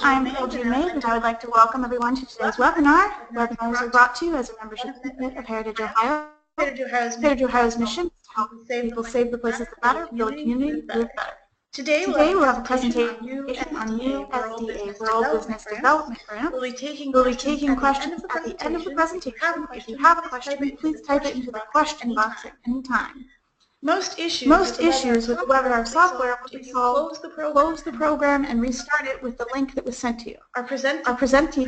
I'm LG May, and I would like to welcome everyone to today's webinar. Webinars are brought to you as a membership commitment of Heritage Ohio. Heritage Ohio's mission is to help people save the places that matter, build community, live better. Today we'll have a presentation on USDA Rural Business Development Grant. We'll be taking questions at the end of the presentation. If you have a question, please type it into the question box at any time. Most issues with the webinar software will be solved, close the program, and restart it with the link that was sent to you. Our presenter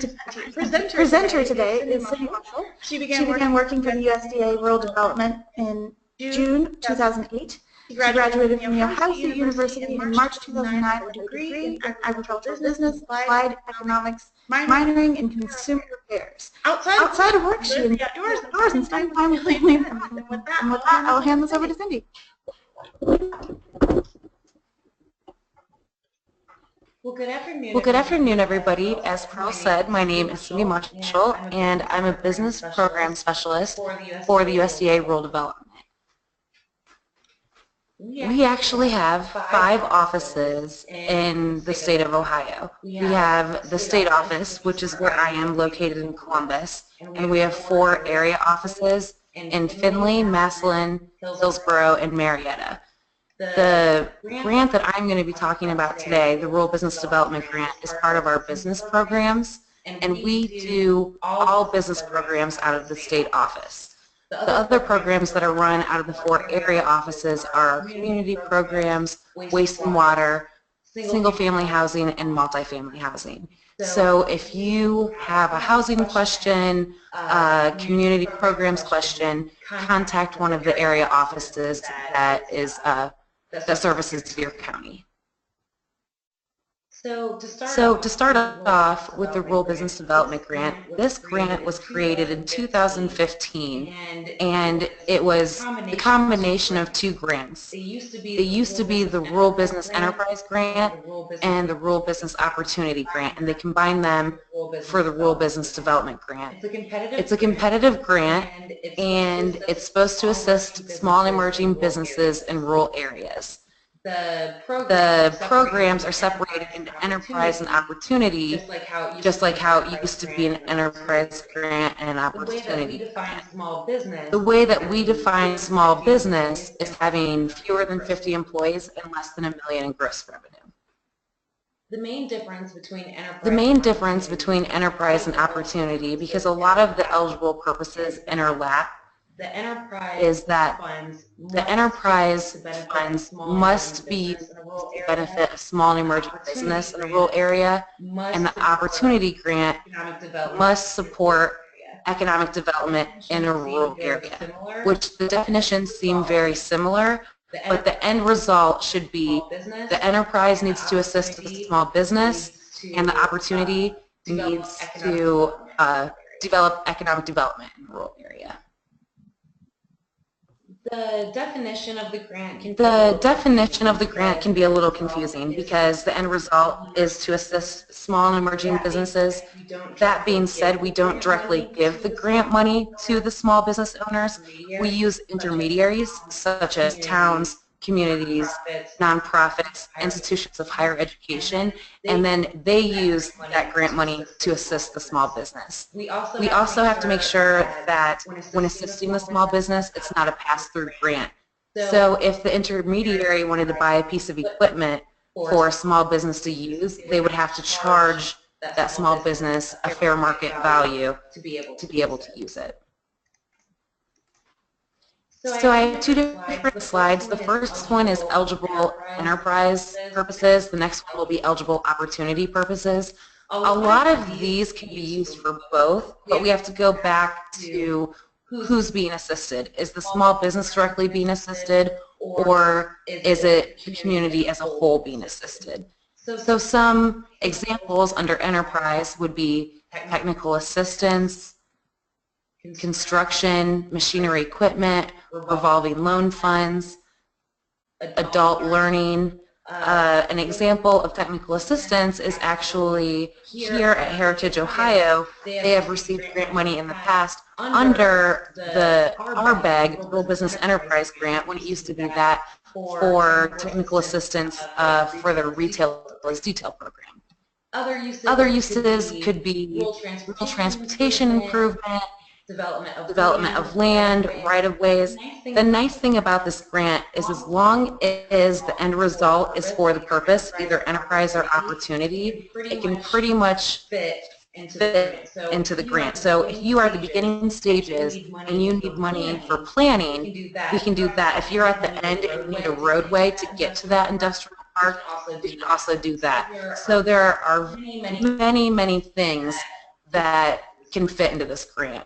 today is Cindy Marshall. She began working for the USDA Rural Development in June 2008. She graduated from the Ohio State University in March 2009 with a degree in agricultural business, applied economics, minoring in consumer affairs. Outside of work, she enjoys the outdoors and spends time with family and friends. And with that, I'll hand this over to Cindy. Well, good afternoon, everybody. As Pearl said, my name is Cindy Marshall, and I'm a business program specialist for the USDA Rural Development. We actually have 5 offices in the state of Ohio. We have the state office, which is where I am located in Columbus, and we have 4 area offices in Findlay, Massillon, Hillsborough, and Marietta. The grant that I'm going to be talking about today, the Rural Business Development Grant, is part of our business programs, and we do all business programs out of the state office. The other programs that are run out of the 4 area offices are community programs, waste and water, single-family housing, and multifamily housing. So if you have a housing question, a community programs question, contact one of the area offices that services your county. So to start off with the Rural Business Development Grant, this grant was created in 2015, and it was a combination of 2 grants. It used to be the Rural Business Enterprise Grant and the Rural Business Opportunity Grant, and they combined them for the Rural Business Development Grant. It's a competitive grant, and it's supposed to assist small and emerging businesses in rural areas. The programs are separated into enterprise and opportunity, just like how it used to be an enterprise grant and an opportunity grant. The way that we define small business is having fewer than 50 employees and less than $1 million in gross revenue. The main difference between enterprise and opportunity, because a lot of the eligible purposes interlap, is that the enterprise funds must be used for the benefit of small and emerging business in a rural area, and the opportunity grant must support economic development in a rural area, which the definitions seem very similar, but the end result should be the enterprise needs to assist the small business, and the opportunity needs to develop economic development in a rural area. The definition of the grant can be a little confusing because the end result is to assist small and emerging businesses. That being said, we don't directly give the grant money to the small business owners. We use intermediaries such as towns, communities, nonprofits, institutions of higher education, and then they use that grant money to assist the small business. We also have to make sure that when assisting the small business, it's not a pass-through grant. So if the intermediary wanted to buy a piece of equipment for a small business to use, they would have to charge that small business a fair market value to be able to use it. So I have 2 different slides. The first one is eligible enterprise purposes. The next one will be eligible opportunity purposes. A lot of these can be used for both, but we have to go back to who's being assisted. Is the small business directly being assisted, or is it the community as a whole being assisted? So some examples under enterprise would be technical assistance, construction, machinery equipment, revolving loan funds, adult learning. An example of technical assistance is actually here at Heritage Ohio. They have received grant money in the past under the RBEG, Rural Business Enterprise Grant, when it used to be that, for technical assistance for the retail detail program. Other uses could be rural transportation improvement, development of land, right-of-ways. The nice thing about this grant is as long as the end result is for the purpose, either enterprise or opportunity, it can pretty much fit into the grant. So if you are at the beginning stages and you need money for planning, we can do that. If you're at the end and you need a roadway to get to that industrial park, we can also do that. So there are many, many things that can fit into this grant.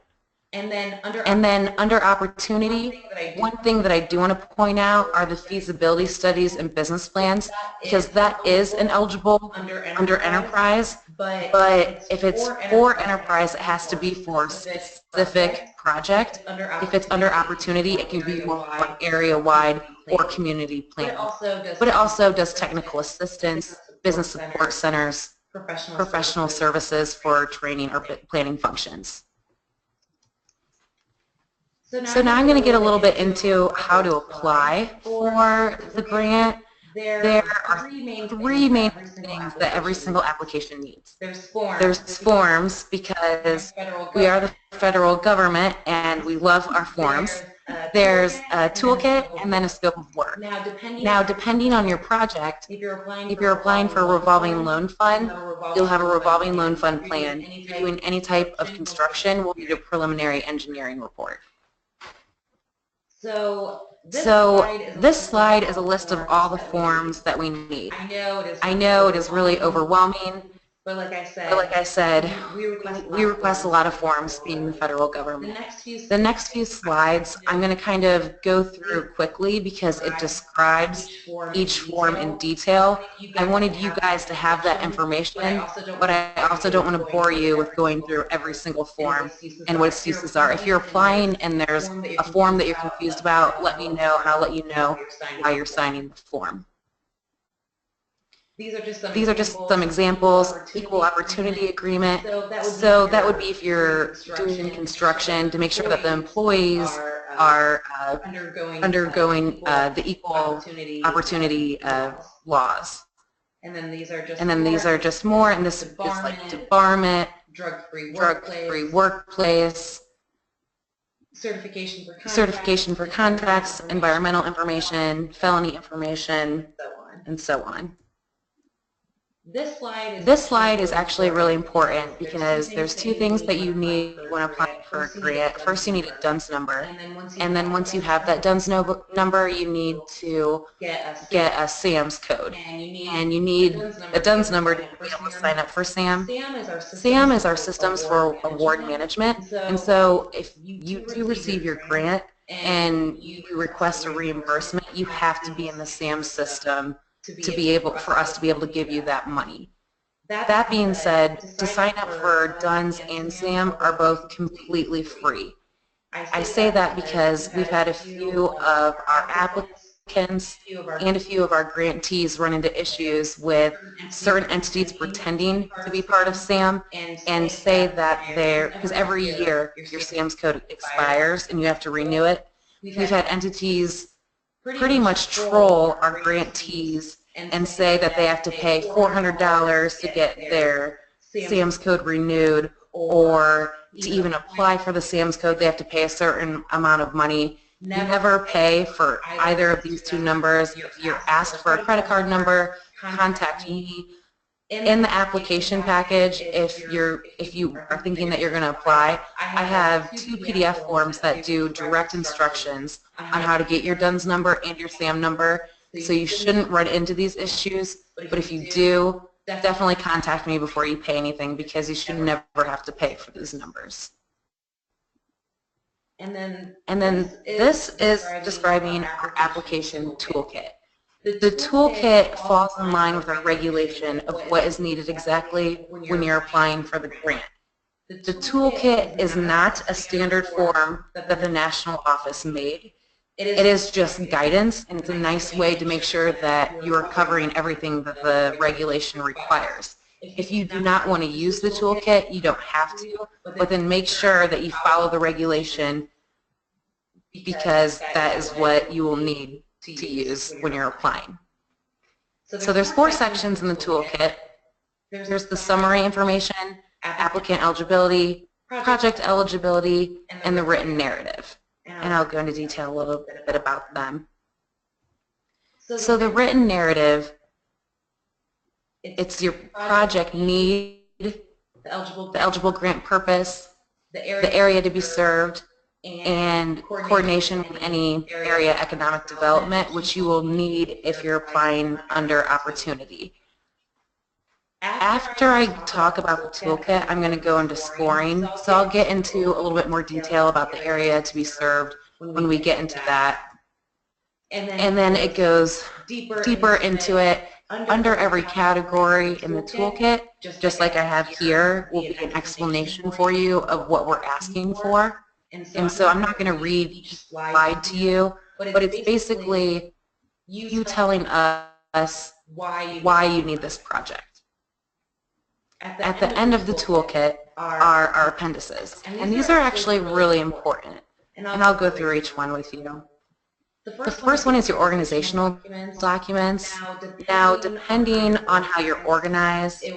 And then under opportunity, one thing that I do want to point out are the feasibility studies and business plans, because that is an eligible under enterprise, but if it's for enterprise, it has to be for a specific project. If it's under opportunity, it can be more area-wide or community planning. But it also does technical assistance, business support centers, professional services for training or planning functions. So now I'm going to get a little bit into how to apply for the grant. There are three main things that every single application needs. There's forms, because we are the federal government and we love our forms. There's a toolkit and then a scope of work. Now, depending on your project, if you're applying for a revolving loan fund, you'll have a revolving loan fund plan. If you're doing any type of construction, we'll need a preliminary engineering report. So this slide is a list of all the forms that we need. I know it is really overwhelming, but like I said, we request a lot of forms being the federal government. The next few slides I'm going to kind of go through quickly because it describes each form in detail. I wanted you guys to have that information, but I also don't want to bore you with going through every single form and what its uses are. If you're applying and there's a form that you're confused about, let me know and I'll let you know why you're signing the form. These are just some examples. Equal opportunity agreement. So that would be if you're doing construction to make sure that the employees are undergoing the equal opportunity laws. And then these are just more, and this is like debarment, drug-free workplace, certification for contracts, environmental information, felony information, and so on. This slide is actually really important because there's two things that you need when applying for a grant. First, you need a DUNS number, and then once you have that DUNS number, you need to get a SAM's code, and you need a DUNS number to be able to sign up for SAM. SAM is our Systems for Award Management, and so if you do receive your grant and you request a reimbursement, you have to be in the SAM system for us to be able to give you that money. That being said, to sign up for DUNS and SAM are both completely free. I say that because we've had a few of our applicants and a few of our grantees run into issues with certain entities pretending to be part of SAM and say that because every year your SAM's code expires and you have to renew it. We've had entities pretty much troll our grantees and say that they have to pay $400 to get their SAM's code renewed, or to even apply for the SAM's code they have to pay a certain amount of money. Never pay for either of these two numbers. If you're asked for a credit card number, contact me. In the application package, if you are thinking that you're going to apply, I have 2 PDF forms that do direct instructions on how to get your DUNS number and your SAM number, so you shouldn't run into these issues, but if you do, definitely contact me before you pay anything because you should never have to pay for these numbers. And then this is describing our application toolkit. The toolkit falls in line with our regulation of what is needed exactly when you're applying for the grant. The toolkit is not a standard form that the national office made. It is just guidance, and it's a nice way to make sure that you are covering everything that the regulation requires. If you do not want to use the toolkit, you don't have to, but then make sure that you follow the regulation because that is what you will need to use when you're applying. So there's 4 sections in the toolkit. There's the summary information, applicant eligibility, project eligibility, and the written narrative. And I'll go into detail a little bit about them. So the written narrative, it's your project need, the eligible grant purpose, the area to be served, and coordination with any area economic development, which you will need if you're applying under opportunity. After I talk about the toolkit, I'm going to go into scoring. So I'll get into a little bit more detail about the area to be served when we get into that. And then it goes deeper into it. Under every category in the toolkit, just like I have here, will be an explanation for you of what we're asking for. And so I'm not going to read each slide to you, but it's basically you telling us why you need this project. At the end of the toolkit are our appendices, and these are actually really important, and I'll go through each one with you. The first one is your organizational documents. Now, depending on how you're organized, it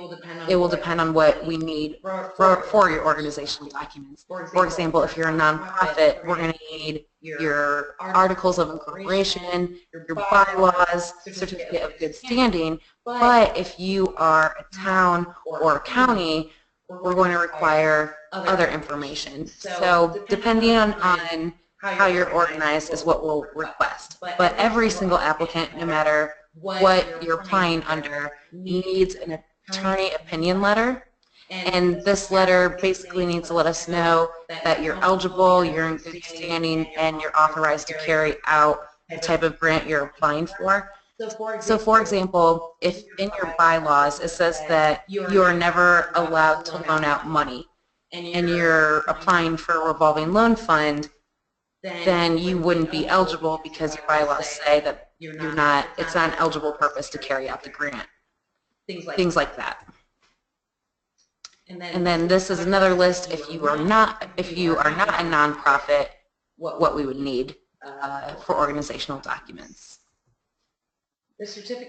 will depend on what we need for your organizational documents. For example, if you're a nonprofit, we're going to need your articles of incorporation, your bylaws, certificate of good standing. But if you are a town or a county, we're going to require other information. So depending on how you're organized is what we'll request. But every single applicant, no matter what you're applying under, needs an attorney opinion letter. And this letter basically needs to let us know that you're eligible, you're in good standing, and you're authorized to carry out the type of grant you're applying for. So for example, if in your bylaws it says that you are never allowed to loan out money, and you're applying for a revolving loan fund, then you wouldn't be eligible because your bylaws say that it's not an eligible purpose to carry out the grant. Things like that. And then this is another list if you are not a nonprofit, what we would need for organizational documents. The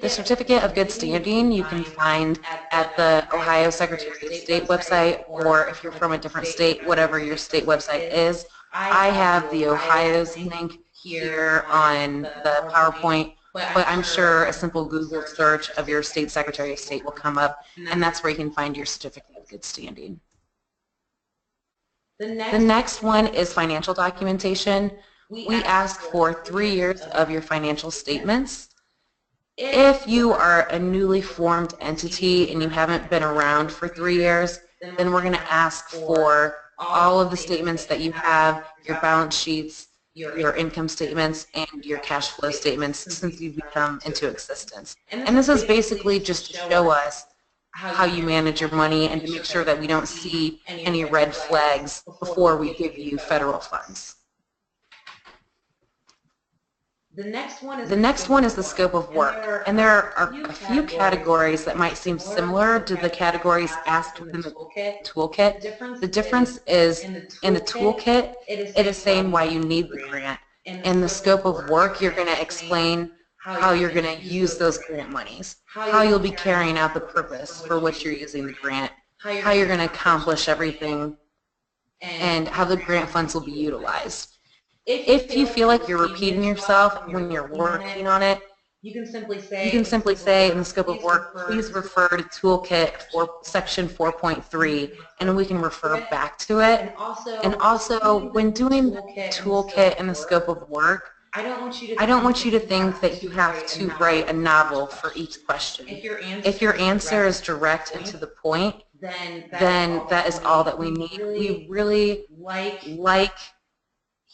certificate of good standing you can find at the Ohio Secretary of State website, or if you're from a different state, whatever your state website is. I have the Ohio's link here on the PowerPoint, but I'm sure a simple Google search of your state Secretary of State will come up, and that's where you can find your certificate of good standing. The next one is financial documentation. We ask for 3 years of your financial statements. If you are a newly formed entity and you haven't been around for 3 years, then we're going to ask for all of the statements that you have, your balance sheets, your income statements, and your cash flow statements since you've become into existence. And this is basically just to show us how you manage your money and to make sure that we don't see any red flags before we give you federal funds. The next one is the scope of work, and there are a few categories that might seem similar to the categories asked within the toolkit. The difference is in the toolkit, it is saying why you need the grant. In the scope of work, you're going to explain how you're going to use those grant monies, how you'll be carrying out the purpose for which you're using the grant, how you're going to accomplish everything, and how the grant funds will be utilized. If you feel like you're repeating yourself when you're working on it, you can simply say in the scope of work, please refer to Toolkit for section 4.3, and we can refer back to it. And also, when doing the Toolkit in the scope of work, I don't want you to think that you have to write a novel for each question. If your answer is direct and to the point, then that is all that we need. We really like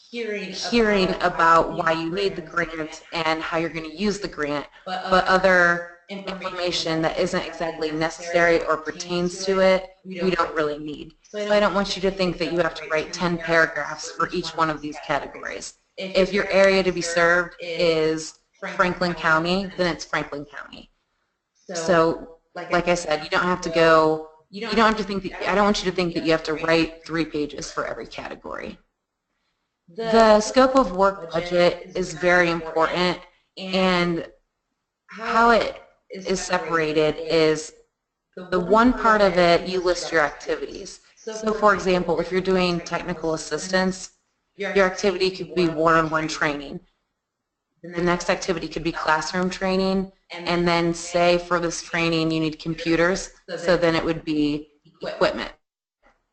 hearing about why you need the grant and how you're going to use the grant, but other information that isn't exactly necessary or pertains to it, we don't really need. So I don't want you to think that you have to write 10 paragraphs for each one of these categories. If your area to be served is Franklin County, then it's Franklin County. So, like I said, you don't have to go, you don't have to think that, I don't want you to think that you have to write 3 pages for every category. The scope of work budget is very important, and how it is separated is The one part of it, you list your activities. So for example, if you're doing technical assistance, your activity could be one-on-one training. The next activity could be classroom training, and then say for this training you need computers, so then it would be equipment.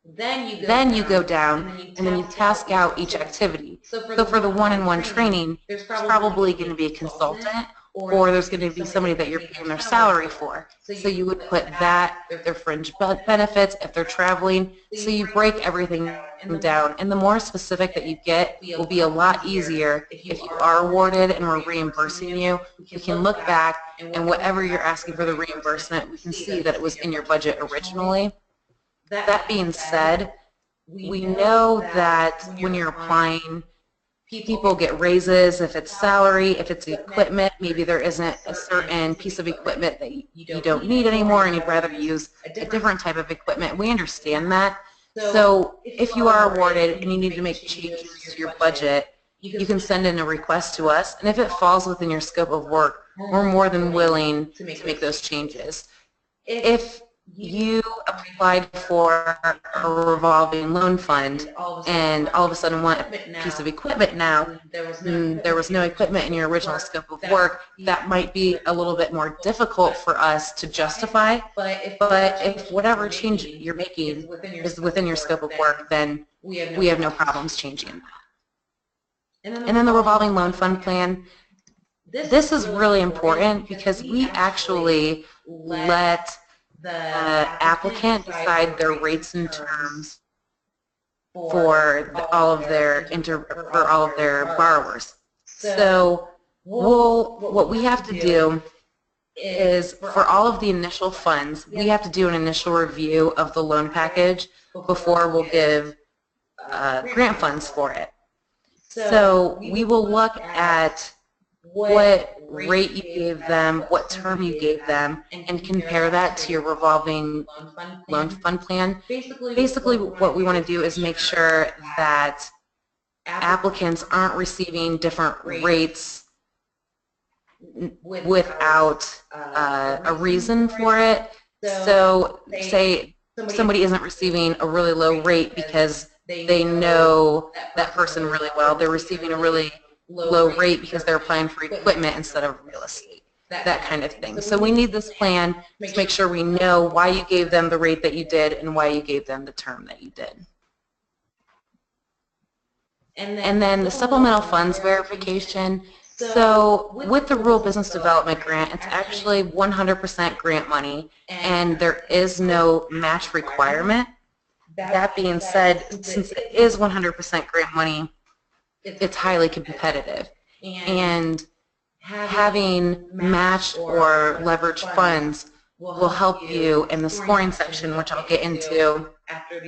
Then you go down and then you task out each activity. So for the one-on-one training, there's probably going to be a consultant, or there's going to be somebody that you're paying their salary for. So you would put that, their fringe benefits, if they're traveling. So you break everything down, and the more specific that you get will be a lot easier. If you are awarded and we're reimbursing you, we can look back, and whatever you're asking for the reimbursement, we can see that it was in your budget originally. That being said, we know that when you're applying, people get raises if it's salary, if it's equipment, maybe there isn't a certain piece of equipment that you don't need anymore and you'd rather use a different type of equipment. We understand that. So if you are awarded and you need to make changes to your budget, you can send in a request to us, and if it falls within your scope of work, we're more than willing to make those changes. If you applied for a revolving loan fund and all of a sudden want a piece of equipment now, there was no equipment in your original scope of work, that might be a little bit more difficult for us to justify. But if whatever change you're making is within your scope of work, then we have no problems changing that. And then the revolving loan fund plan, this is really important because we actually let the applicant decide their rates and terms for all of their borrowers. So what we have to do is, for all of the initial funds, we have to do an initial review of the loan package before we'll give grant funds for it. So we will look at what rate you gave them, what term you gave them, and compare that to your revolving loan fund plan. Basically, what we want to do is make sure that applicants aren't receiving different rates without a reason for it. So say somebody isn't receiving a really low rate because they know that person really well. They're receiving a really low rate because they're applying for equipment instead of real estate, that kind of thing. So we need this plan to make sure we know why you gave them the rate that you did and why you gave them the term that you did. And then the supplemental funds verification. So with the Rural Business Development Grant, it's actually 100% grant money, and there is no match requirement. That being said, since it is 100% grant money, it's highly competitive, and having matched or leveraged funds will help you in the scoring section, which I'll get into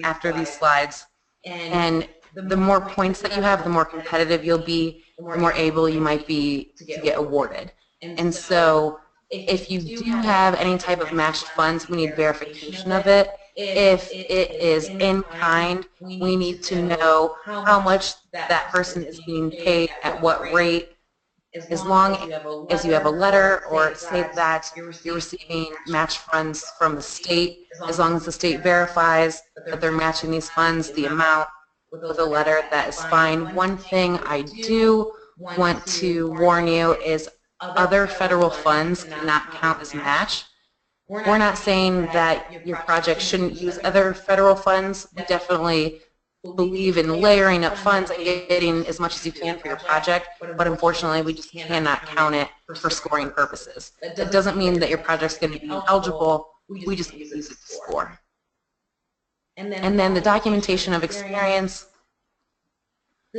after these slides. And the more points that you have, the more competitive you'll be, the more able you might be to get awarded. And so if you do have any type of matched funds, we need verification of it. If it is in kind, we need to know how much that person is being paid at what rate. As long as you have a letter or say that you're receiving match funds from the state, as long as the state verifies that they're matching these funds, the amount, with a letter, that is fine. One thing I do want to warn you is other federal funds cannot count as match. We're not saying that your project shouldn't use other federal funds. We definitely believe in layering up funds and getting as much as you can for your project, but unfortunately we just cannot count it for scoring purposes. That doesn't mean that your project's going to be eligible. We just use it to score. And then the documentation of experience.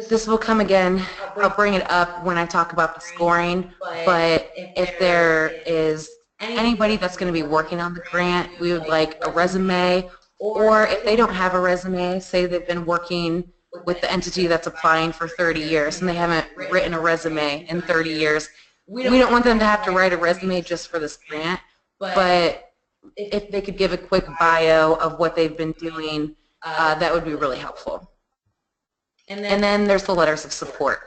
This will come again. I'll bring it up when I talk about the scoring, but if there is anybody that's going to be working on the grant, we would like a resume, or if they don't have a resume, say they've been working with the entity that's applying for 30 years and they haven't written a resume in 30 years, we don't want them to have to write a resume just for this grant, but if they could give a quick bio of what they've been doing, that would be really helpful. And then there's the letters of support.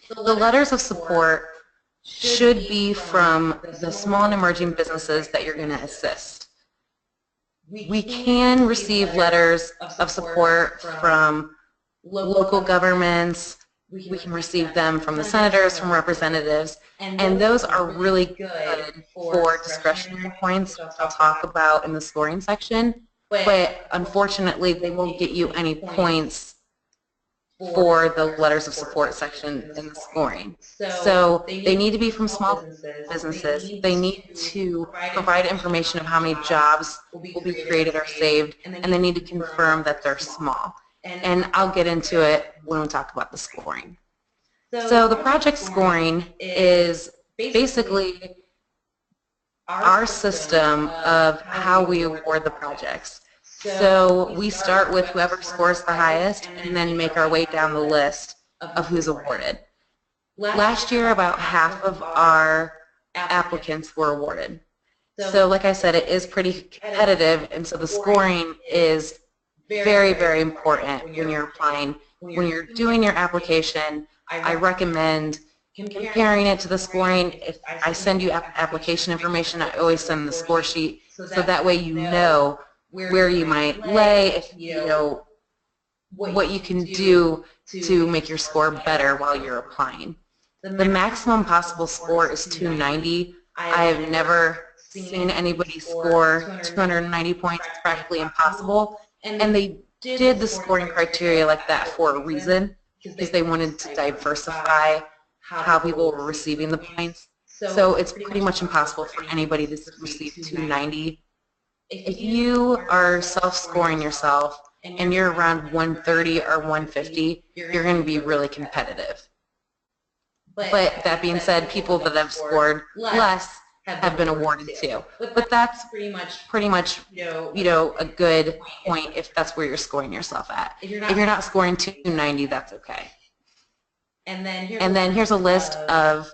The letters of support should be from the small and emerging businesses that you're going to assist. We can receive letters of support from local governments. We can receive them from the senators, from representatives, and those are really good for discretionary points, which I'll talk about in the scoring section. But unfortunately, they won't get you any points for the letters of support section in the scoring. So they need to be from small businesses. They need to provide information of how many jobs will be created or saved, and they need to confirm that they're small. And I'll get into it when we talk about the scoring. So the project scoring is basically our system of how we award the projects. So we start with whoever scores the highest and then make our way down the list of who's awarded. Last year, about half of our applicants were awarded. So like I said, it is pretty competitive, and so the scoring is very, very important when you're applying. When you're doing your application, I recommend comparing it to the scoring. If I send you application information, I always send the score sheet, so that way you know where you might lay, if you know what you can do to make your score better while you're applying. The maximum possible score is 290. I have never seen anybody score 290 points. It's practically impossible. And they did the scoring criteria like that for a reason, because they wanted to diversify how people were receiving the points. So it's pretty much impossible for anybody to receive 290. If you are self-scoring yourself and you're around 130 or 150, you're going to be really competitive. But that being said, people that have scored less have been awarded too. But that's pretty much a good point if that's where you're scoring yourself at. If you're not scoring 290, that's okay. And then here's a list of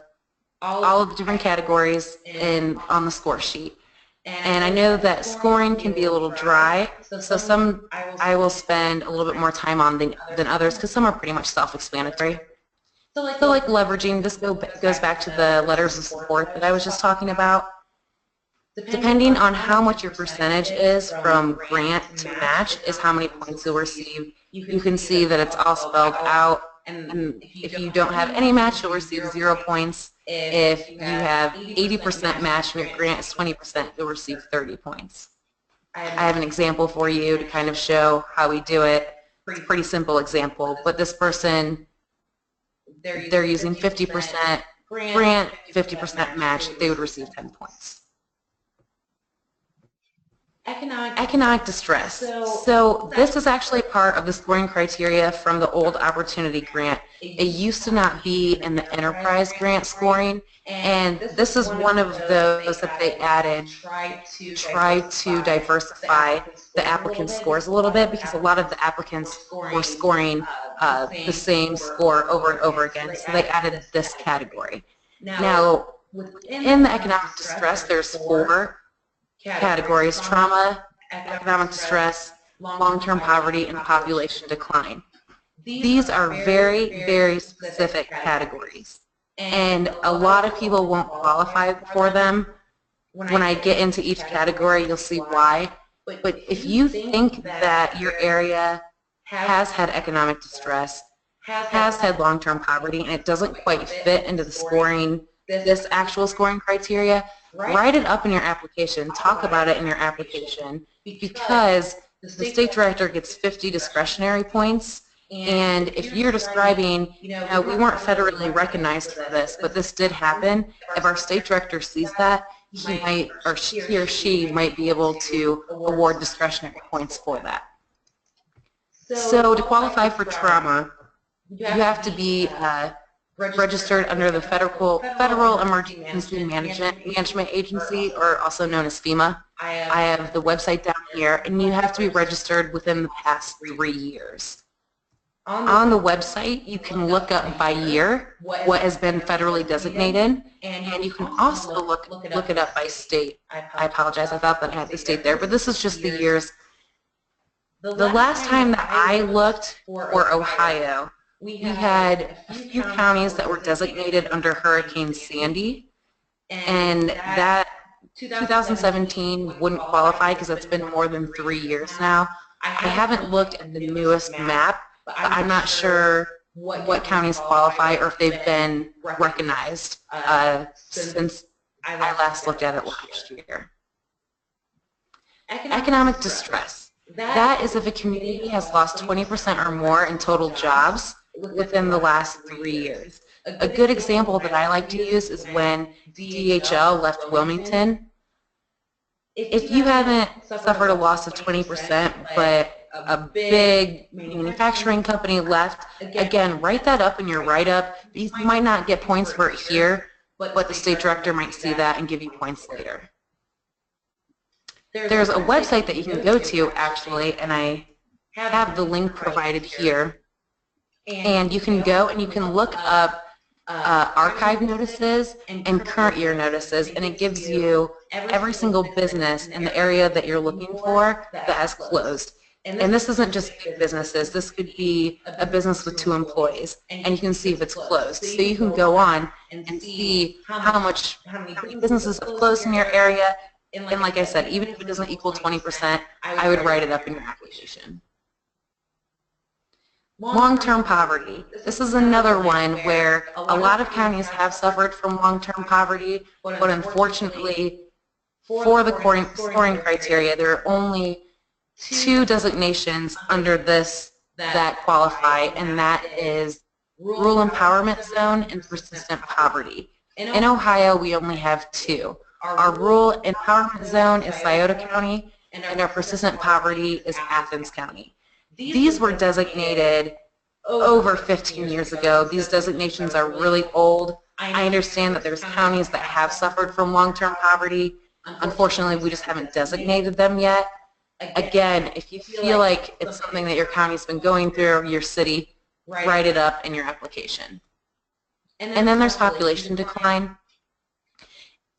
all of the different categories on the score sheet. And I know that scoring can be a little dry, so some I will spend a little bit more time on than others, because some are pretty much self-explanatory. So like leveraging, this goes back to the letters of support that I was just talking about. Depending on how much your percentage is from grant to match is how many points you'll receive. You can see that it's all spelled out. And if you don't have any match, you'll receive 0 points. If you have 80% match and your grant is 20%, you'll receive 30 points. I have an example for you to kind of show how we do it. It's a pretty simple example, but this person, they're using 50% grant, 50% match, they would receive 10 points. Economic distress. So this is actually part of the scoring criteria from the old Opportunity Grant. It used to not be in the Enterprise Grant scoring, and this is one of those that they added to try to diversify the applicants' scores a little bit, because a lot of the applicants were scoring the same score over and over again, so they added this category. Now, within the economic distress, there's 4 categories: trauma, economic distress, long-term poverty, and population decline. These are very, very specific categories, and a lot of people won't qualify for them. When I get into each category, you'll see why. But if you think that your area has had economic distress, has had long-term poverty, and it doesn't quite fit into the scoring, this actual scoring criteria, write it up in your application, talk about it in your application, because the state director gets 50 discretionary points, and if you're describing, we weren't federally recognized for this, but this did happen, if our state director sees that, he or she might be able to award discretionary points for that. So to qualify for trauma, you have to be registered under the Federal Emergency Management Agency, or also known as FEMA. I have the website down here, and you have to be registered within the past 3 years. On the website, you can look up by year what has been federally designated, and you can also look it up by state. I apologize, I thought that I had the state there, but this is just the years. The last time that I looked for Ohio, we had a few counties that were designated under Hurricane Sandy, and that 2017 wouldn't qualify because it's been more than 3 years now. I haven't looked at the newest map, but I'm not sure what counties qualify or if they've been recognized since I last looked at it last year. Economic distress. That is if a community has lost 20% or more in total jobs within the last 3 years. A good example that I like to use is when DHL left Wilmington. If you haven't suffered a loss of 20%, but a big manufacturing company left, again, write that up in your write-up. You might not get points for it here, but the state director might see that and give you points later. There's a website that you can go to, actually, and I have the link provided here. And you can go and you can look up archive notices and current year notices, and it gives you every single business in the area that you're looking for that has closed. And this isn't just big businesses. This could be a business with 2 employees, and you can see if it's closed. So you can go on and see how many businesses have closed in your area. And like I said, even if it doesn't equal 20%, I would write it up in your application. Long-term poverty. This is another one where a lot of counties have suffered from long-term poverty, but unfortunately, for the scoring criteria, there are only 2 designations under this that qualify, and that is Rural Empowerment Zone and Persistent Poverty. In Ohio, we only have 2. Our Rural Empowerment Zone is Scioto County, and our Persistent Poverty is Athens County. These were designated over 15 years ago. These designations are really old. I understand that there's counties that have suffered from long-term poverty. Unfortunately, we just haven't designated them yet. Again, if you feel like it's something that your county's been going through, or your city, write it up in your application. And then there's population decline.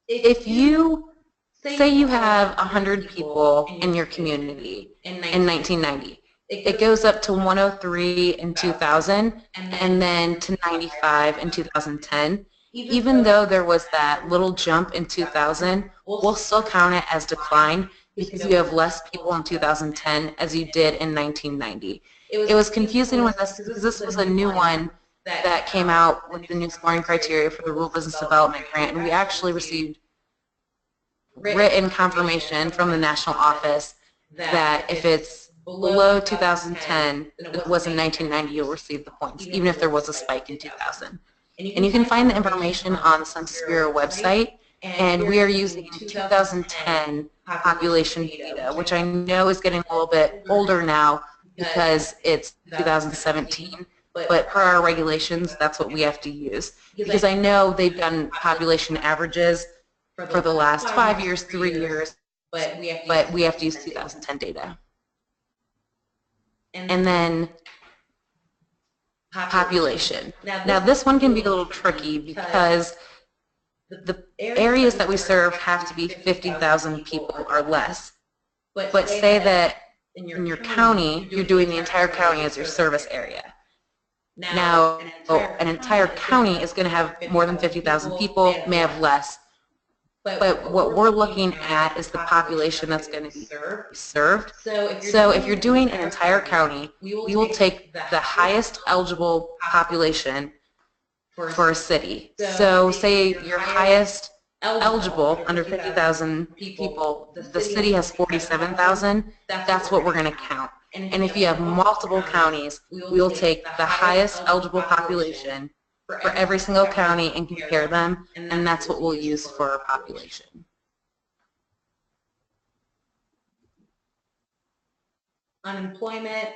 If you say you have 100 people in your community in 1990, it goes up to 103 in 2000 and then to 95 in 2010. Even though there was that little jump in 2000, we'll still count it as decline because you have less people in 2010 as you did in 1990. It was confusing with this because this was a new one that came out with the new scoring criteria for the Rural Business Development Grant, and we actually received written confirmation from the national office that if it's below 2010 than it was in 1990, you'll receive the points, even if there was a spike in 2000. And you can find the information on the Census Bureau website, and we are using 2010 population data, which I know is getting a little bit older now because it's 2017, but per our regulations, that's what we have to use. Because I know they've done population averages for the last 5 years, 3 years, but we have to use 2010 data. And then population. Now this one can be a little tricky because the areas that we serve have to be 50,000 people or less. But say that in your county, you're doing the entire county as your service area. Now, an entire county is going to have more than 50,000 people, may have less. But what we're looking at is the population that's going to be served. So if you're doing an entire county, we will take the highest eligible population for a city. So say your highest eligible under 50,000 people, the city has 47,000, that's what we're going to count. And if you have multiple counties, we will take the highest eligible population for every single county and compare them, and that's what we'll use for our population. Unemployment.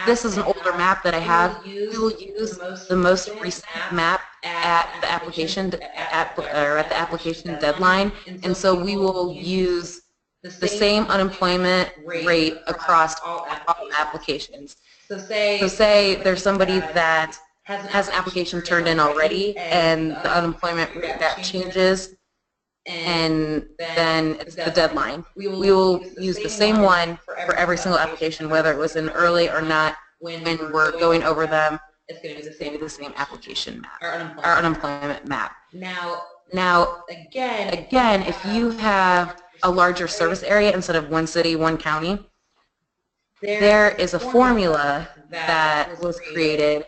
This is an older map that I have. We will use the most recent map at the application deadline, and so we will use the same unemployment rate across all applications. So say there's somebody that has an application turned in already, and the unemployment rate that changes, and then it's the deadline. We will use the same one for every single application, whether it was in early or not. When we're going over them, it's going to be the same application map, our unemployment map. Now, again, if you have a larger service area instead of one city, one county, there is a formula that was created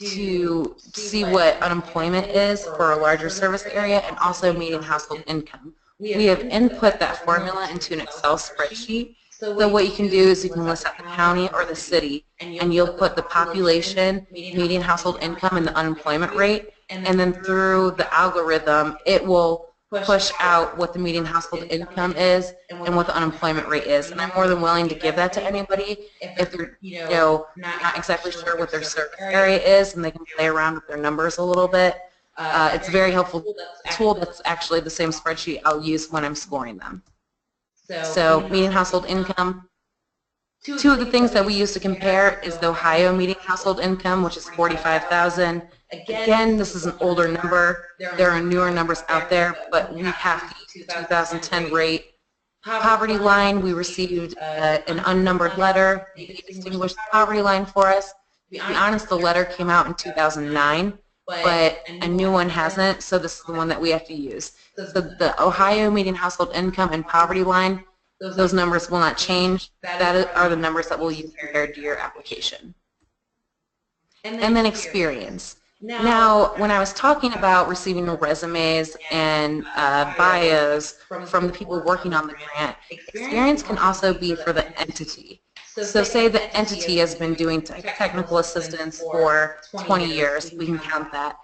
to see what unemployment is for a larger service area and also median household income. We have input that formula into an Excel spreadsheet. So what you can do is you can list out the county or the city, and you'll put the population, median household income, and the unemployment rate, and then through the algorithm, it will push out what the median household income is and what the unemployment rate is. And I'm more than willing to give that to anybody if they're not exactly sure what their service area is, and they can play around with their numbers a little bit. It's a very helpful tool that's actually the same spreadsheet I'll use when I'm scoring them. So median household income. Two of the things that we use to compare is the Ohio median household income, which is $45,000. Again, this is an older number. There are newer numbers out there, but we have to use the 2010 rate. Poverty line, we received an unnumbered letter. They distinguished the poverty line for us. To be honest, the letter came out in 2009, but a new one hasn't, so this is the one that we have to use. So the Ohio median household income and poverty line, those numbers will not change. That are the numbers that we'll use compared to your application. And then experience. Now, when I was talking about receiving resumes and bios from the people working on the grant, experience can also be for the entity. So say the entity has been doing technical assistance for 20 years, we can count that.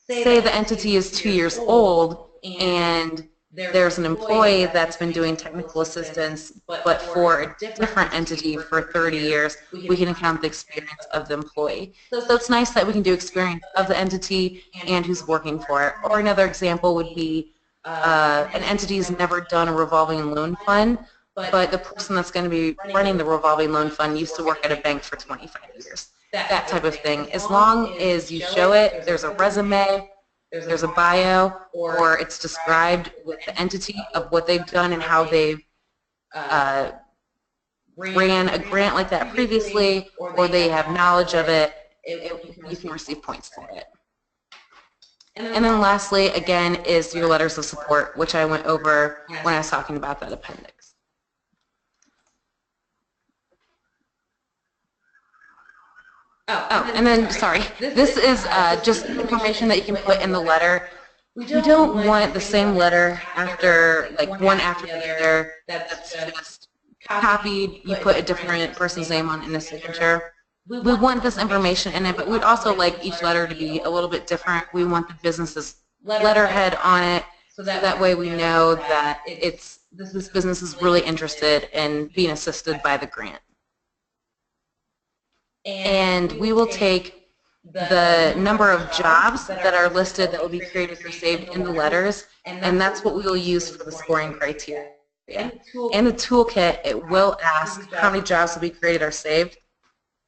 Say the entity is 2 years old and there's an employee that's been doing technical assistance, but for a different entity for 30 years, we can count the experience of the employee. So it's nice that we can do experience of the entity and who's working for it. Or another example would be an entity has never done a revolving loan fund, but the person that's going to be running the revolving loan fund used to work at a bank for 25 years. That type of thing. As long as you show it, there's a resume, there's a bio, or it's described with the entity of what they've done and how they've ran a grant like that previously, or they have knowledge of it, you can receive points for it. And then lastly, again, is your letters of support, which I went over when I was talking about that appendix. Oh, and then, sorry, this is just information that you can put in the letter. We don't want the same letter after, like one after the other, that's just copied, you put a different person's name on in the signature. We want this information in it, but we'd also like each letter to be a little bit different. We want the business's letterhead on it, so that way we know that this business is really interested in being assisted by the grant. And we will take the number of jobs that are listed that will be created or saved in the letters, and that's what we will use for the scoring criteria. In the toolkit, it will ask how many jobs will be created or saved.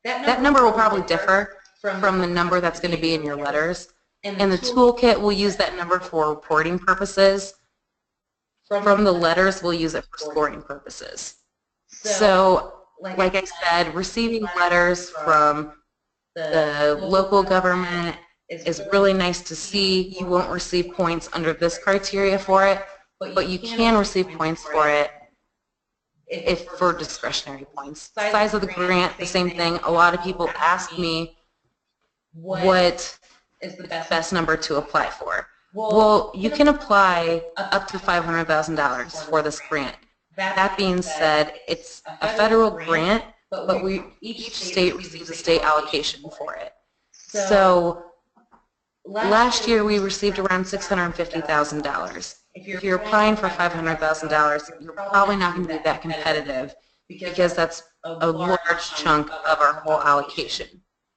That number will probably differ from the number that's going to be in your letters. And the toolkit will use that number for reporting purposes. From the letters, we'll use it for scoring purposes. So, like I said, receiving letters from the local government is really nice to see. You won't receive points under this criteria for it, but you can receive points for it if for discretionary points. Size of the grant, the same thing. A lot of people ask me what is the best number to apply for. Well, you can apply up to $500,000 for this grant. That being said, it's a federal grant, but each state receives a state allocation for it. So last year we received around $650,000. If you're applying for $500,000, you're probably not going to be that competitive because that's a large chunk of our whole allocation.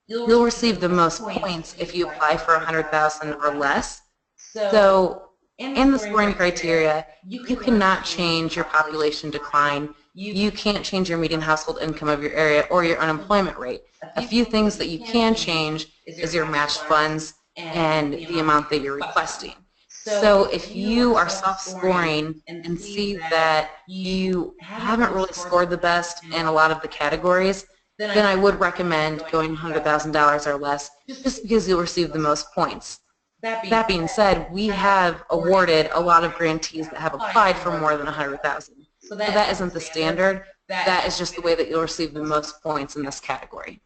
You'll receive the most points if you apply for $100,000 or less. So in the scoring criteria, you cannot change your population decline. You can't change your median household income of your area or your unemployment rate. A few things that you can change is your matched funds and the amount that you're requesting. So if you are self-scoring and see that you haven't really scored the best in a lot of the categories, then I would recommend going $100,000 or less just because you'll receive the most points. That being said, we have awarded a lot of grantees that have applied for more than 100,000. So that isn't the standard. That is just the way that you'll receive the most points in this category.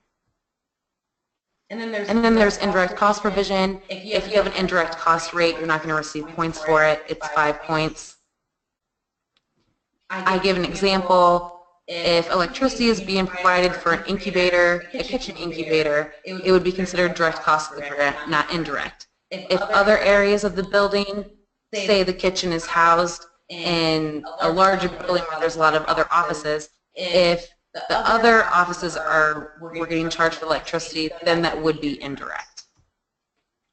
And then there's indirect cost provision. If you have an indirect cost rate, you're not going to receive points for it. It's 5 points. I give an example. If electricity is being provided for an incubator, a kitchen incubator, it would be considered direct cost of the grant, not indirect. If other areas of the building, say the kitchen is housed in a larger building where there's a lot of other offices, if the other offices we're getting charged for electricity, then that would be indirect.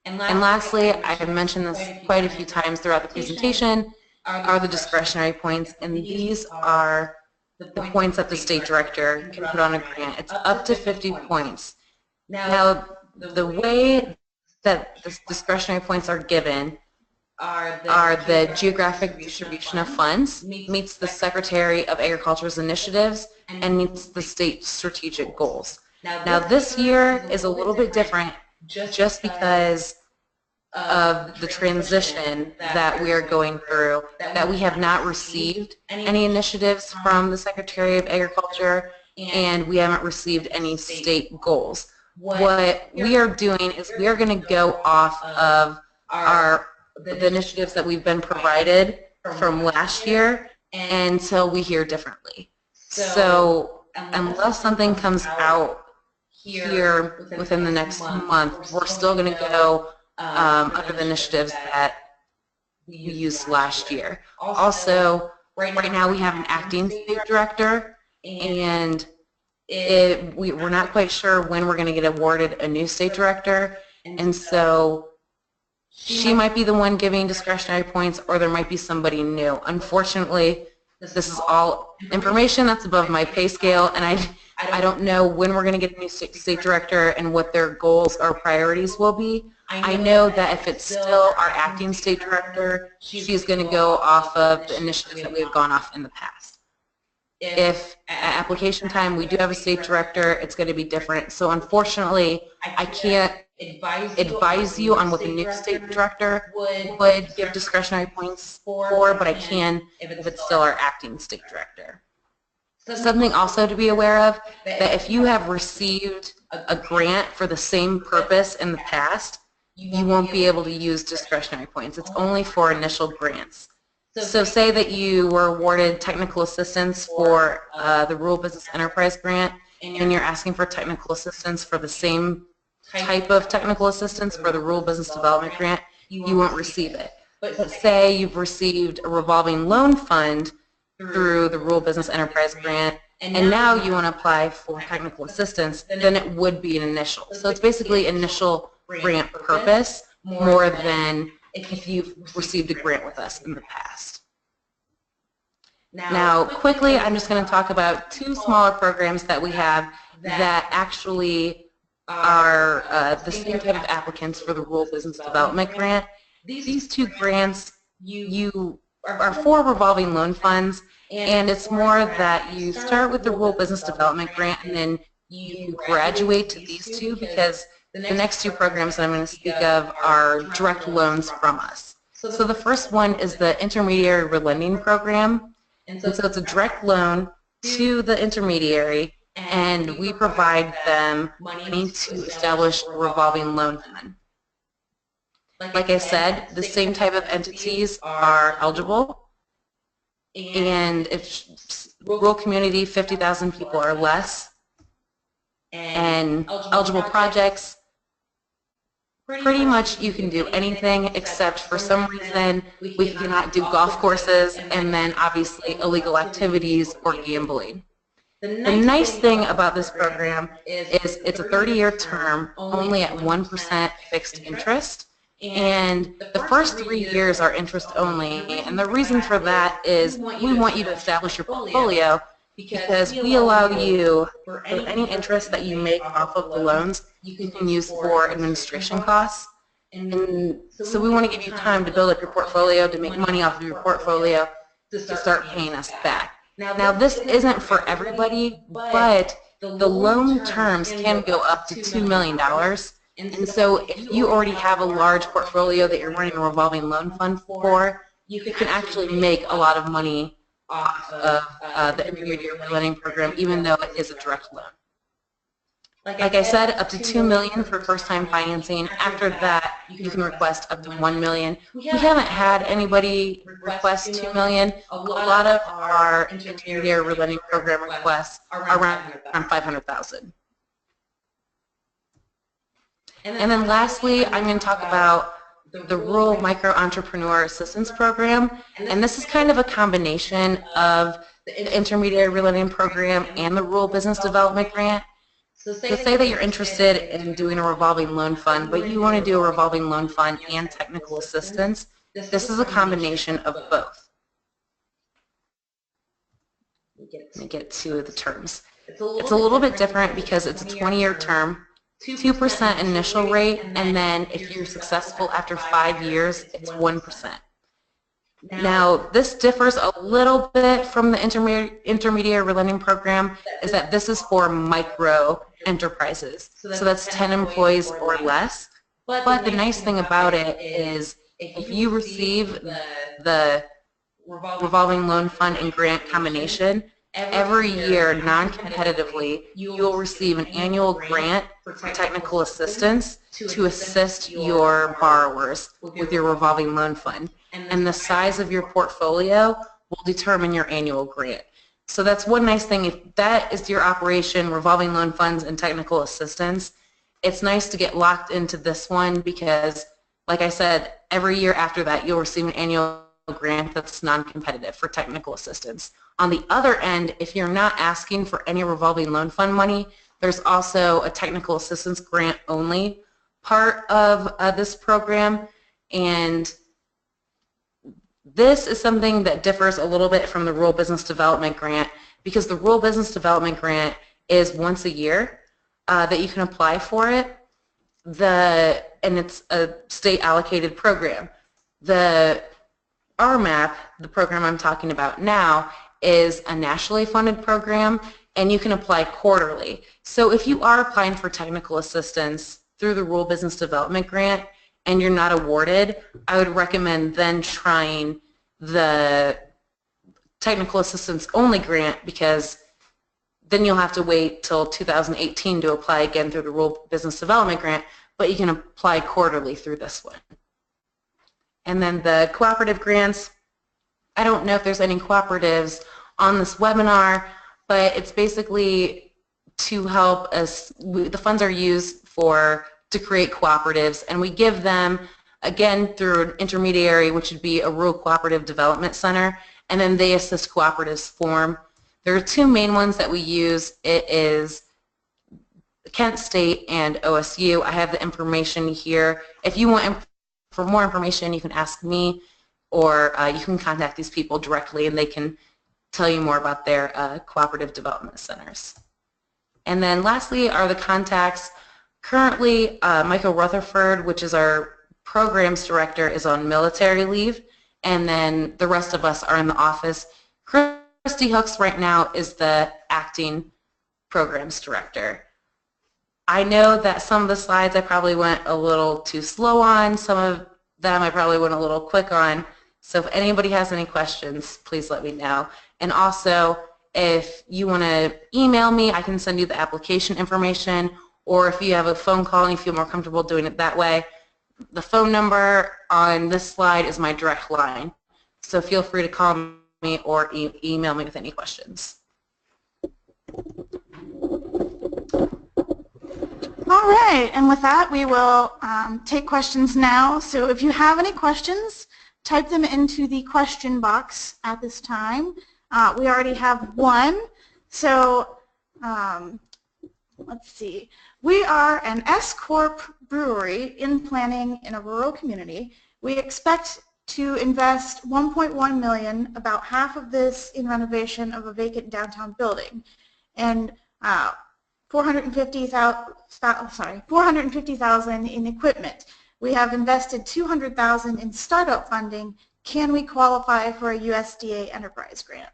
And lastly, I have mentioned this quite a few times throughout the presentation, are the discretionary points, and these are the points that the state director can put on a grant. It's up to 50 points. Now, the way that the discretionary points are given are the geographic distribution of funds, meets the Secretary of Agriculture's initiatives, and meets the state strategic goals. Now, this year is a little bit different just because of the transition that we are going through, that we have not received any initiatives from the Secretary of Agriculture, and we haven't received any state goals. What we are doing is we are going to go off of the initiatives that we've been provided from last year until we hear differently. So unless something comes out here within the next month, we're still going to go under the initiatives that we used last year. Also, right now we have an acting state director, and we're not quite sure when we're going to get awarded a new state director, and so she might be the one giving discretionary points, or there might be somebody new. Unfortunately, this is all information that's above my pay scale, and I don't know when we're going to get a new state director and what their goals or priorities will be. I know that if it's still our acting state director, she's going to go off of the initiatives that we have gone off in the past. If at application time we do have a state director, it's going to be different. So unfortunately, I can't advise you on what the new state director would give discretionary points for, but I can if it's still our acting state director. Something also to be aware of, that if you have received a grant for the same purpose in the past, you won't be able to use discretionary points. It's only for initial grants. So say that you were awarded technical assistance for the Rural Business Enterprise Grant, and you're asking for technical assistance for the same type of technical assistance for the Rural Business Development Grant, you won't receive it. But say you've received a revolving loan fund through the Rural Business Enterprise Grant, and now you want to apply for technical assistance, then it would be an initial. So it's basically initial grant purpose more than if you've received a grant with us in the past. Now, quickly, I'm just going to talk about two smaller programs that we have that actually are the same type of applicants for the Rural Business Development Grant. These two grants, you are for revolving loan funds, and it's more that you start with the Rural Business Development Grant and then you graduate to these two, because the next two programs that I'm going to speak of are direct loans from us. So the first one is the Intermediary Relending Program, and so it's a direct loan to the intermediary, and we provide them money to establish a revolving loan fund. Like I said, the same type of entities are eligible, and if rural community, 50,000 people or less, and eligible projects, pretty much you can do anything except for some reason we cannot do golf courses, and then obviously illegal activities or gambling. The nice thing about this program is it's a 30-year term, only at 1% fixed interest, and the first 3 years are interest only, and the reason for that is we want you to establish your portfolio, because we allow you, for any interest that you make off of the loans, you can use for administration costs. And so we want to give you time to build up your portfolio, to make money off of your portfolio, to start paying us back. Now this isn't for everybody, but the loan terms can go up to $2 million, And so if you already have a large portfolio that you're running a revolving loan fund for, you can actually make a lot of money off of the intermediary lending program, even though it is a direct loan. Like I said, up to $2 million for first-time financing. After that, you can request up to $1 million. We haven't had anybody request $2 million. A lot of our intermediary lending program requests are around $500,000. And then lastly, I'm going to talk about the Rural Micro Entrepreneur Assistance Program. And this is kind of a combination of the intermediary lending program and the Rural Business Development Grant. So say that you're interested in doing a revolving loan fund, but you want to do a revolving loan fund and technical assistance. This is a combination of both. Let me get to the terms. It's a little bit different because it's a 20-year term, 2% initial rate, and then if you're successful after 5 years, it's 1%. Now, this differs a little bit from the intermediary lending program, is that this is for micro enterprises. So that's 10 employees or less. But the nice thing about it is if you receive the revolving loan fund and grant combination, every year, non-competitively, you'll receive an annual grant for technical assistance to assist your borrowers with your revolving loan fund. And the size of your portfolio will determine your annual grant. So that's one nice thing. If that is your operation, revolving loan funds and technical assistance, it's nice to get locked into this one because, like I said, every year after that, you'll receive an annual grant that's non-competitive for technical assistance. On the other end, if you're not asking for any revolving loan fund money, there's also a technical assistance grant only part of this program, and this is something that differs a little bit from the Rural Business Development Grant because the Rural Business Development Grant is once a year that you can apply for it, and it's a state allocated program. The RMAP, the program I'm talking about now, is a nationally funded program, and you can apply quarterly. So if you are applying for technical assistance through the Rural Business Development Grant and you're not awarded, I would recommend then trying the technical assistance only grant because then you'll have to wait till 2018 to apply again through the Rural Business Development Grant, but you can apply quarterly through this one. And then the cooperative grants, I don't know if there's any cooperatives on this webinar, but it's basically to help us, the funds are used to create cooperatives, and we give them, again, through an intermediary, which would be a rural cooperative development center, and then they assist cooperatives form. There are two main ones that we use. It is Kent State and OSU. I have the information here. If you want for more information, you can ask me, or you can contact these people directly, and they can tell you more about their cooperative development centers. And then lastly are the contacts. Currently, Michael Rutherford, which is our programs director, is on military leave, and then the rest of us are in the office. Christy Hooks right now is the acting programs director. I know that some of the slides I probably went a little too slow on, some of them I probably went a little quick on, so if anybody has any questions, please let me know. And also, if you want to email me, I can send you the application information, or if you have a phone call and you feel more comfortable doing it that way, the phone number on this slide is my direct line. So feel free to call me or email me with any questions. All right, and with that, we will take questions now. So if you have any questions, type them into the question box at this time. We already have one. So let's see. We are an S-Corp brewery in planning in a rural community. We expect to invest $1.1 million, about half of this in renovation of a vacant downtown building, and $450,000 in equipment. We have invested $200,000 in startup funding. Can we qualify for a USDA enterprise grant?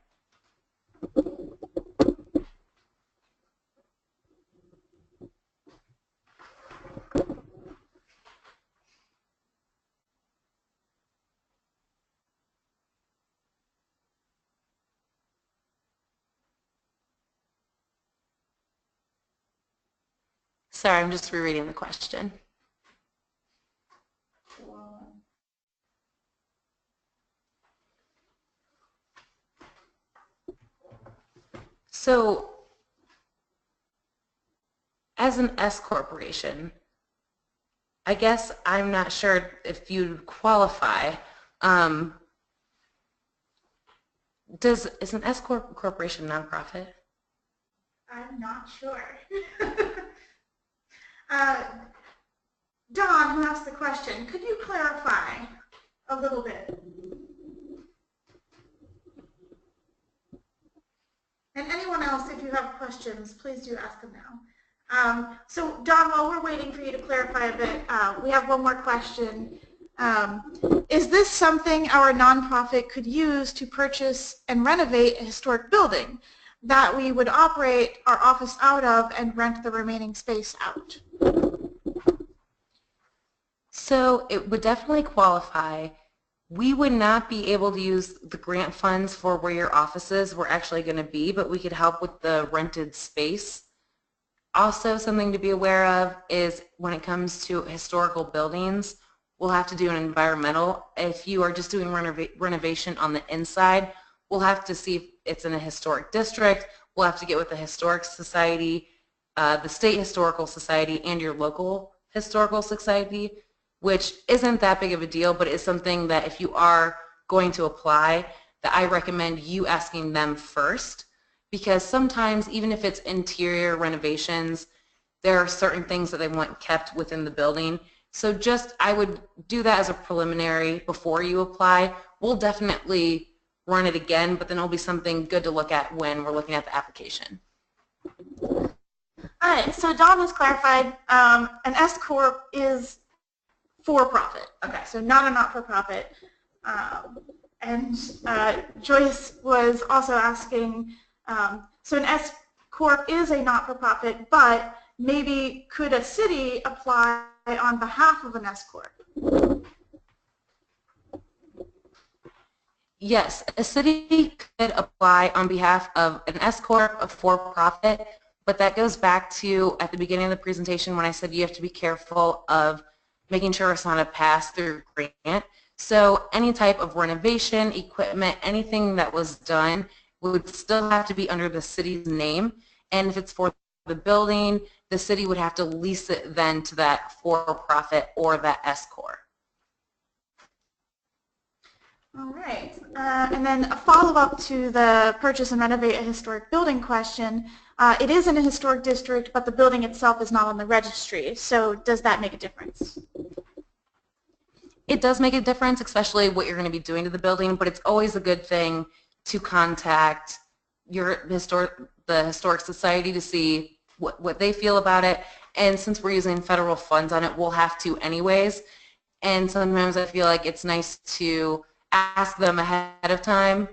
Sorry, I'm just rereading the question. So, as an S corporation, I guess I'm not sure if you'd qualify. Is an S corporation nonprofit? I'm not sure. Don, who asked the question, could you clarify a little bit? And anyone else, if you have questions, please do ask them now. So Don, while we're waiting for you to clarify a bit, we have one more question. Is this something our nonprofit could use to purchase and renovate a historic building that we would operate our office out of and rent the remaining space out? So it would definitely qualify. We would not be able to use the grant funds for where your offices were actually going to be, but we could help with the rented space. Also, something to be aware of is when it comes to historical buildings, we'll have to do an environmental. If you are just doing renovation on the inside, we'll have to see if it's in a historic district. We'll have to get with the Historic Society, the State Historical Society, and your local Historical Society, which isn't that big of a deal, but it's something that if you are going to apply, that I recommend you asking them first, because sometimes even if it's interior renovations, there are certain things that they want kept within the building. So I would do that as a preliminary before you apply. We'll definitely run it again, but then it'll be something good to look at when we're looking at the application. All right, so Don has clarified an S Corp is for-profit. Okay, so not a not-for-profit. And Joyce was also asking, so an S Corp is a not-for-profit, but maybe could a city apply on behalf of an S Corp? Yes, a city could apply on behalf of an S Corp, a for-profit, but that goes back to at the beginning of the presentation when I said you have to be careful of making sure it's not a pass-through grant. So any type of renovation, equipment, anything that was done would still have to be under the city's name. And if it's for the building, the city would have to lease it then to that for-profit or that S Corp. All right, and then a follow-up to the purchase and renovate a historic building question. It is in a historic district, but the building itself is not on the registry. So does that make a difference? It does make a difference, especially what you're going to be doing to the building, but it's always a good thing to contact the Historic Society to see what they feel about it. And since we're using federal funds on it, we'll have to anyways. And sometimes I feel like it's nice to ask them ahead of time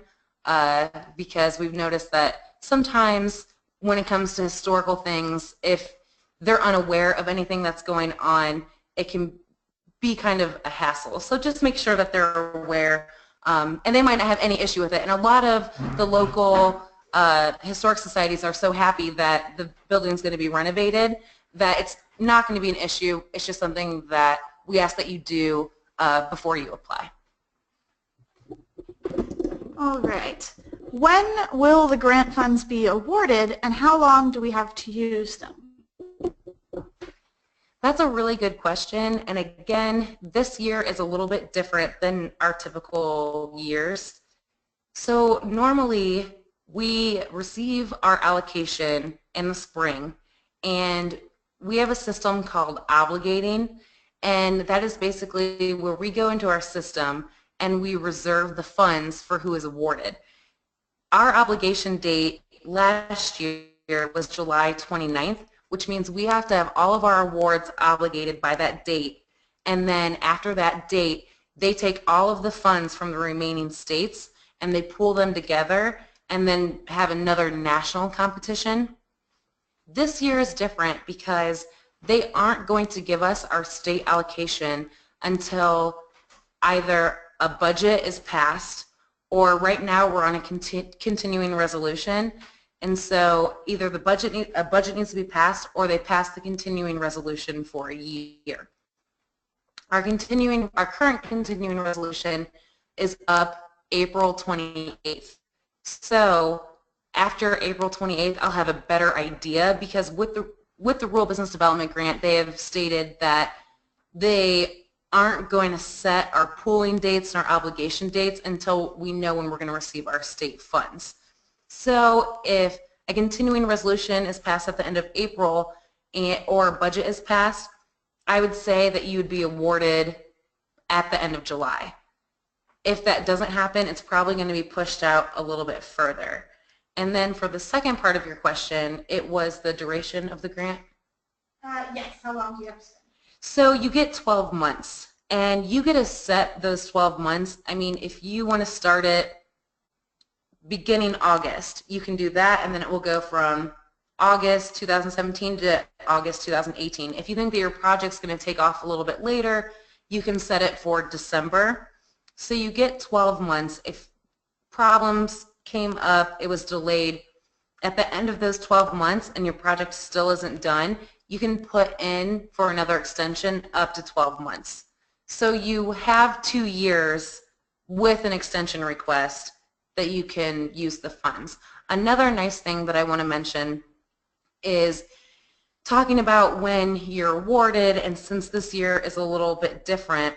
because we've noticed that sometimes when it comes to historical things, if they're unaware of anything that's going on, it can be kind of a hassle. So just make sure that they're aware, and they might not have any issue with it. And a lot of the local historic societies are so happy that the building's going to be renovated that it's not going to be an issue. It's just something that we ask that you do before you apply. All right. When will the grant funds be awarded, and how long do we have to use them? That's a really good question, and again, this year is a little bit different than our typical years. So normally we receive our allocation in the spring, and we have a system called obligating, and that is basically where we go into our system and we reserve the funds for who is awarded. Our obligation date last year was July 29th, which means we have to have all of our awards obligated by that date. And then after that date, they take all of the funds from the remaining states and they pool them together and then have another national competition. This year is different because they aren't going to give us our state allocation until either a budget is passed or right now we're on a continuing resolution. And so either a budget needs to be passed, or they pass the continuing resolution for a year. Our current continuing resolution is up April 28th. So after April 28th, I'll have a better idea, because with the Rural Business Development Grant, they have stated that they aren't going to set our pooling dates and our obligation dates until we know when we're going to receive our state funds. So if a continuing resolution is passed at the end of April or a budget is passed, I would say that you would be awarded at the end of July. If that doesn't happen, it's probably going to be pushed out a little bit further. And then for the second part of your question, it was the duration of the grant? Yes, how long do you have to spend? So you get 12 months, and you get to set those 12 months. I mean, if you want to start it beginning August, you can do that, and then it will go from August 2017 to August 2018. If you think that your project's going to take off a little bit later, you can set it for December. So you get 12 months. If problems came up, it was delayed, at the end of those 12 months and your project still isn't done, you can put in for another extension up to 12 months. So you have 2 years with an extension request that you can use the funds. Another nice thing that I want to mention is talking about when you're awarded, and since this year is a little bit different,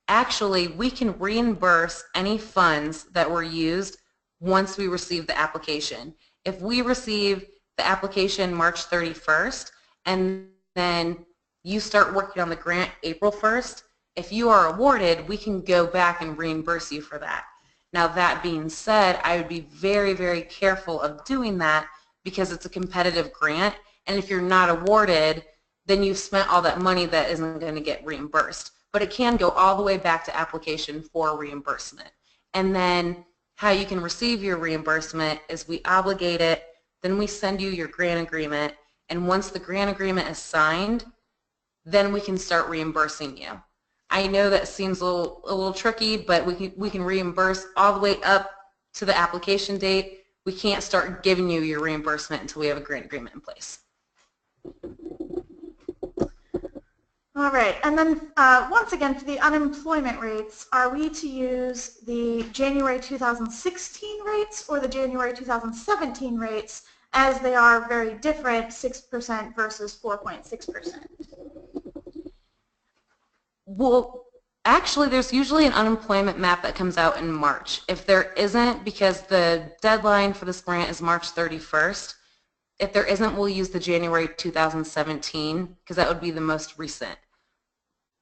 actually we can reimburse any funds that were used once we receive the application. If we receive the application March 31st and then you start working on the grant April 1st, if you are awarded, we can go back and reimburse you for that. Now, that being said, I would be very, very careful of doing that, because it's a competitive grant, and if you're not awarded, then you've spent all that money that isn't going to get reimbursed. But it can go all the way back to application for reimbursement. And then how you can receive your reimbursement is we obligate it, then we send you your grant agreement, and once the grant agreement is signed, then we can start reimbursing you. I know that seems a little tricky, but we can reimburse all the way up to the application date. We can't start giving you your reimbursement until we have a grant agreement in place. All right, and then once again, for the unemployment rates, are we to use the January 2016 rates or the January 2017 rates, as they are very different, 6% versus 4.6%? Well, actually, there's usually an unemployment map that comes out in March. If there isn't, because the deadline for this grant is March 31st, if there isn't, we'll use the January 2017, because that would be the most recent.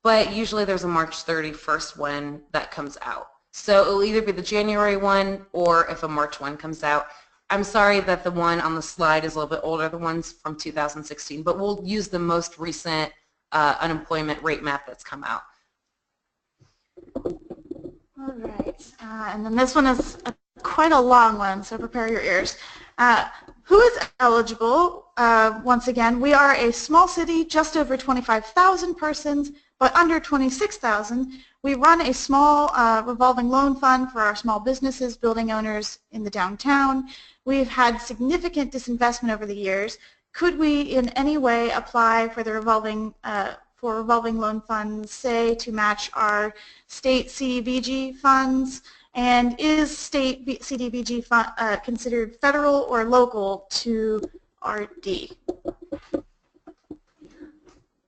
But usually there's a March 31st one that comes out. So it'll either be the January one, or if a March one comes out. I'm sorry that the one on the slide is a little bit older, the one's from 2016, but we'll use the most recent unemployment rate map that's come out. All right, and then this one is quite a long one, so prepare your ears. Who is eligible? Once again, we are a small city, just over 25,000 persons, but under 26,000. We run a small revolving loan fund for our small businesses, building owners in the downtown. We've had significant disinvestment over the years. Could we in any way apply for the revolving loan funds, say, to match our state CDBG funds? And is state CDBG fund, considered federal or local to RD?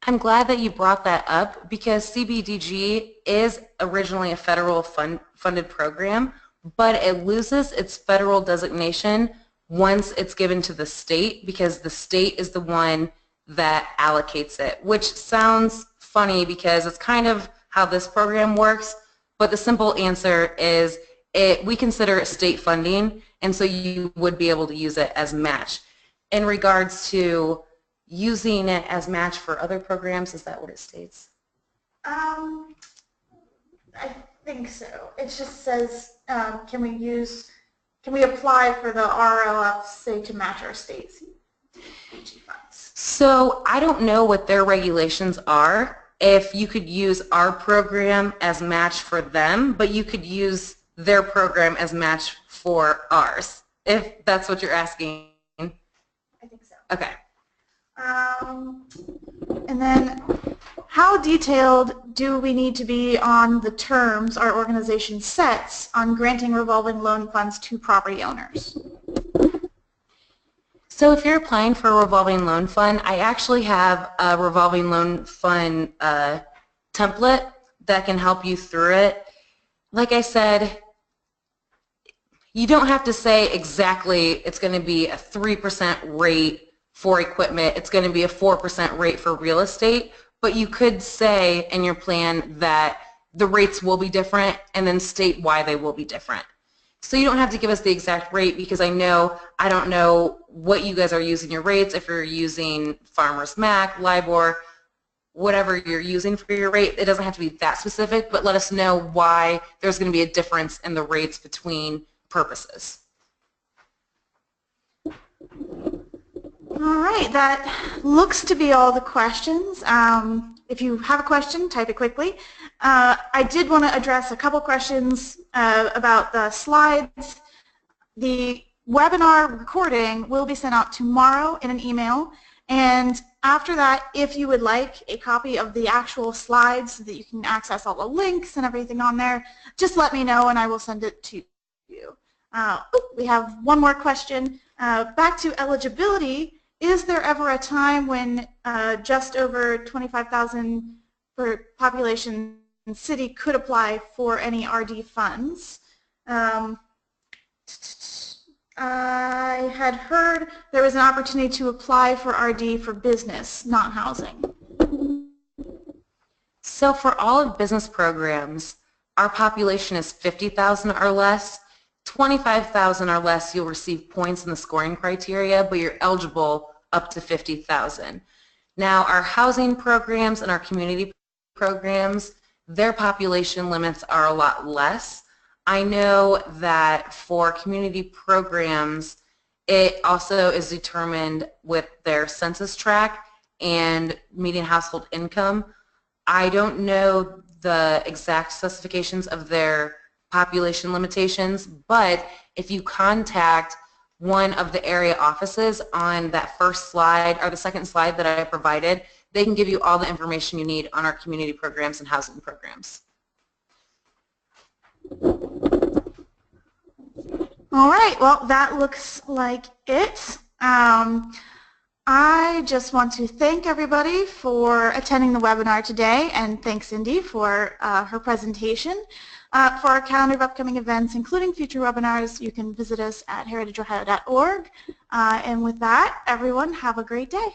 I'm glad that you brought that up, because CBDG is originally a federal funded program, but it loses its federal designation once it's given to the state, because the state is the one that allocates it, which sounds funny because it's kind of how this program works, but the simple answer is we consider it state funding, and so you would be able to use it as match. In regards to using it as match for other programs, is that what it states? I think so. It just says, can we apply for the RLF, say, to match our state CDBG funds? So I don't know what their regulations are, if you could use our program as match for them, but you could use their program as match for ours, if that's what you're asking. Okay. And then how detailed do we need to be on the terms our organization sets on granting revolving loan funds to property owners? So if you're applying for a revolving loan fund, I actually have a revolving loan fund template that can help you through it. Like I said, you don't have to say exactly it's going to be a 3% rate for equipment, it's going to be a 4% rate for real estate, but you could say in your plan that the rates will be different and then state why they will be different. So you don't have to give us the exact rate, because I don't know what you guys are using your rates, if you're using Farmers Mac, LIBOR, whatever you're using for your rate. It doesn't have to be that specific, but let us know why there's going to be a difference in the rates between purposes. All right, that looks to be all the questions. If you have a question, type it quickly. I did want to address a couple questions about the slides. The webinar recording will be sent out tomorrow in an email, and after that, if you would like a copy of the actual slides so that you can access all the links and everything on there, just let me know and I will send it to you. We have one more question. Back to eligibility. Is there ever a time when just over 25,000 per population city could apply for any RD funds? I had heard there was an opportunity to apply for RD for business, not housing. So for all of business programs, our population is 50,000 or less. 25,000 or less, you'll receive points in the scoring criteria, but you're eligible up to 50,000. Now, our housing programs and our community programs, their population limits are a lot less. I know that for community programs, it also is determined with their census tract and median household income. I don't know the exact specifications of their population limitations, but if you contact one of the area offices on that first slide or the second slide that I provided, they can give you all the information you need on our community programs and housing programs. All right, well, that looks like it. I just want to thank everybody for attending the webinar today, and thanks Cindy for her presentation. For our calendar of upcoming events, including future webinars, you can visit us at heritageohio.org. And with that, everyone, have a great day.